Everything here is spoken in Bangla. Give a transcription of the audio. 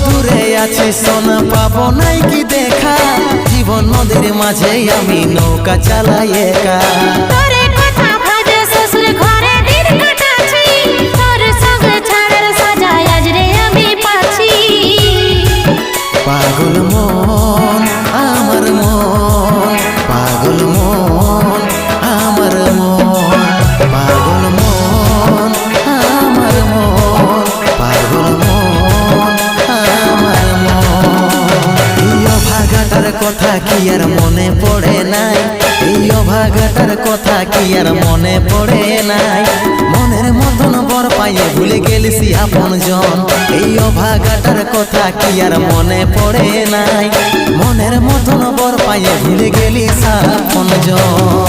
দূরে আছি সোনা পাবো নাই কি দেখা, জীবন নদীর মাঝে আমি নৌকা চালাই একা। তোরে কথা ভাবে শ্বশুর ঘরে দিন কাটাছি, তোর সঙ্গে ছাড়ার সাজা আজ রে আমি পাচ্ছি। পাগল মন আমার মন, পাগল মন আমার মন, পাগল মন আমার মন, পাগল মন আমার মন। এই অভাগাটার কথা কি আর মনে পড়ে নাই, এই অভাগাটার কথা কি আর মনে পড়ে নাই। মনের মতন বর পাইয়ে ভুলে গেলিসি আপন জন, এই অভাগাটার কথা কি আর মনে পড়ে নাই। মনের মতন বর পাইয়ে ভুলে গেলিস আপন জন।